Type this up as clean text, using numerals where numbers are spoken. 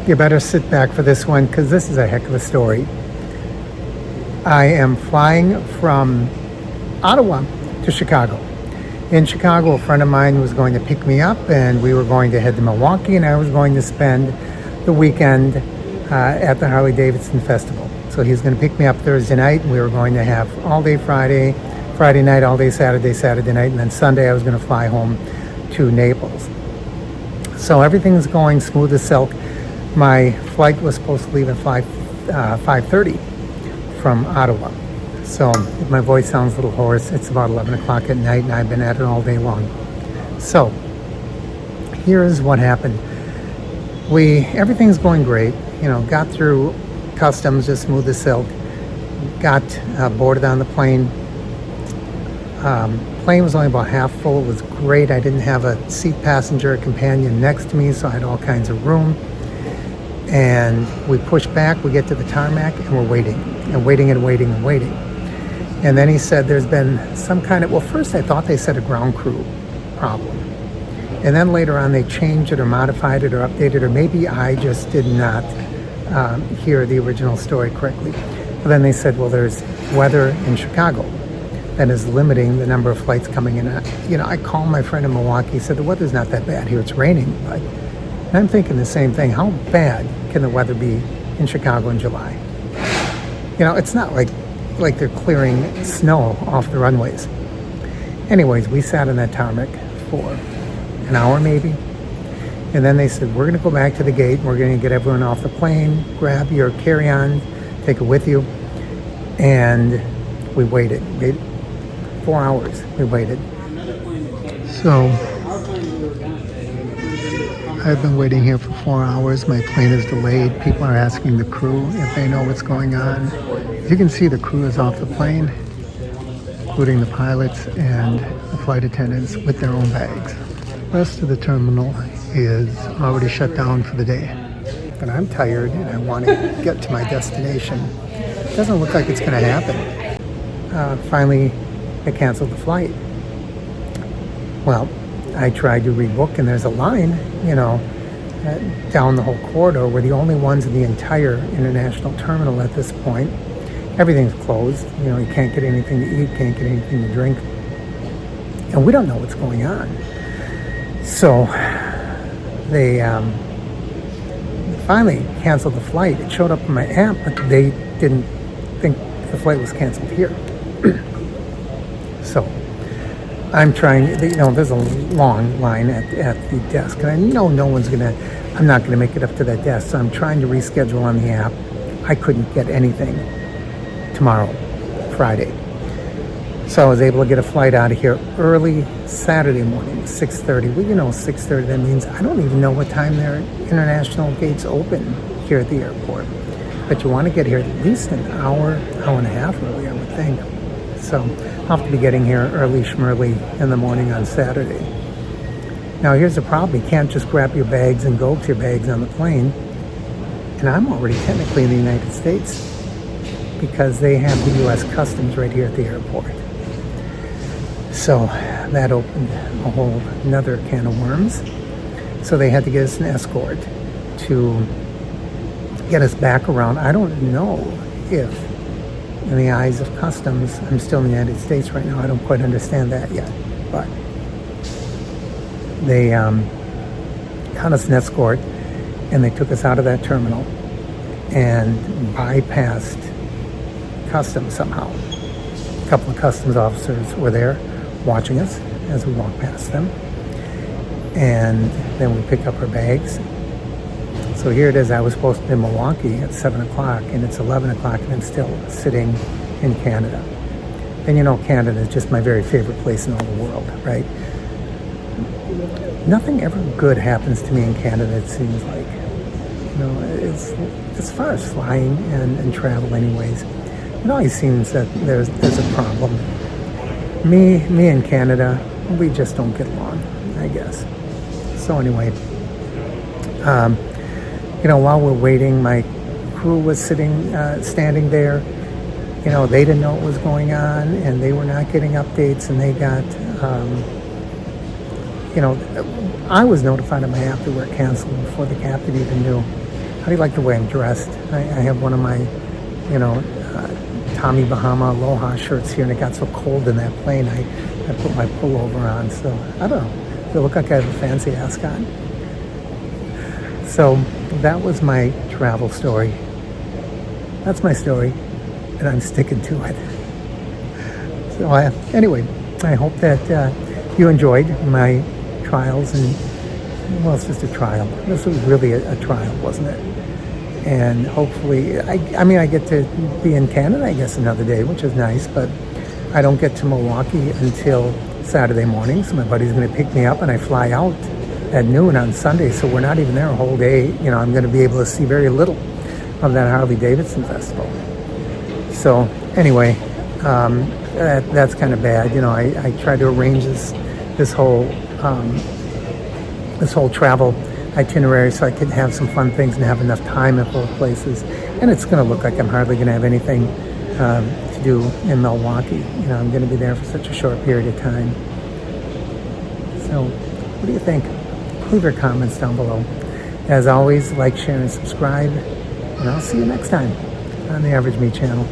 You better sit back for this one because this is a heck of a story. I am flying from Ottawa to Chicago. In Chicago, a friend of mine was going to pick me up and we were going to head to Milwaukee, and I was going to spend the weekend at the Harley-Davidson Festival. So he was going to pick me up Thursday night, and we were going to have all day Friday night, all day Saturday night, and then Sunday I was going to fly home to Naples. So everything's going smooth as silk. My flight was supposed to leave at 5:30 from Ottawa. So if my voice sounds a little hoarse, it's about 11 o'clock at night and I've been at it all day long. So here's what happened. Everything's going great. Got through customs just smooth as silk. Got boarded on the plane. Plane was only about half full. It was great. I didn't have a seat passenger, a companion next to me, so I had all kinds of room. And we push back, we get to the tarmac, and we're waiting. And then he said there's been some kind of, well, first I thought they said a ground crew problem. And then later on they changed it or modified it or updated, or maybe I just did not hear the original story correctly. But then they said, well, there's weather in Chicago that is limiting the number of flights coming in. I called my friend in Milwaukee. He said, the weather's not that bad here. It's raining. But I'm thinking the same thing. How bad can the weather be in Chicago in July? It's not like they're clearing snow off the runways. Anyways, we sat in that tarmac for an hour maybe. And then they said, we're going to go back to the gate. We're going to get everyone off the plane, grab your carry-on, take it with you. And we waited 4 hours. We waited. So I've been waiting here for 4 hours. My plane is delayed. People are asking the crew if they know what's going on. As you can see, the crew is off the plane, including the pilots and the flight attendants with their own bags. The rest of the terminal is already shut down for the day. But I'm tired and I want to get to my destination. It doesn't look like it's going to happen. Finally, they canceled the flight. Well, I tried to rebook, and there's a line, down the whole corridor. We're the only ones in the entire international terminal at this point. Everything's closed. You can't get anything to eat, can't get anything to drink. And we don't know what's going on. So they finally canceled the flight. It showed up on my app, but they didn't think the flight was canceled here. So I'm trying, there's a long line at the desk, and I know I'm not going to make it up to that desk, so I'm trying to reschedule on the app. I couldn't get anything tomorrow, Friday. So I was able to get a flight out of here early Saturday morning, 6:30. Well, 6:30, that means I don't even know what time their international gates open here at the airport. But you want to get here at least an hour and a half early, I would think. So I'll have to be getting here early schmerly in the morning on Saturday. Now here's the problem. You can't just grab your bags and go with your bags on the plane. And I'm already technically in the United States because they have the U.S. Customs right here at the airport. So that opened a whole another can of worms. So they had to get us an escort to get us back around. I don't know if, in the eyes of customs, I'm still in the United States right now. I don't quite understand that yet. But they got us an escort, and they took us out of that terminal and bypassed customs somehow. A couple of customs officers were there watching us as we walked past them. And then we pick up our bags. So here it is. I was supposed to be in Milwaukee at 7 o'clock, and it's 11 o'clock, and I'm still sitting in Canada. And Canada is just my very favorite place in all the world, right? Nothing ever good happens to me in Canada, it seems like. It's, as far as flying and travel anyways, it always seems that there's a problem. Me and Canada, we just don't get along, I guess. So anyway, while we're waiting, my crew was standing there. They didn't know what was going on, and they were not getting updates, and they got, I was notified on my app that we're canceled before the captain even knew. How do you like the way I'm dressed? I have one of my, you know, Tommy Bahama Aloha shirts here, and it got so cold in that plane, I put my pullover on. So I don't know. Does it look like I have a fancy ascot? So that was my travel story. That's my story, and I'm sticking to it. So anyway, I hope that you enjoyed my trials, and well, it's just a trial. This was really a trial, wasn't it? And hopefully, I mean, I get to be in Canada, I guess, another day, which is nice, but I don't get to Milwaukee until Saturday morning, so my buddy's going to pick me up, and I fly out at noon on Sunday, so we're not even there a whole day. You know, I'm going to be able to see very little of that Harley-Davidson festival. So anyway, that's kind of bad. You know, I tried to arrange this whole travel itinerary so I could have some fun things and have enough time at both places, and it's going to look like I'm hardly going to have anything to do in Milwaukee. You know, I'm going to be there for such a short period of time. So what do you think? Leave your comments down below. As always, like, share, and subscribe, and I'll see you next time on the Average Me channel.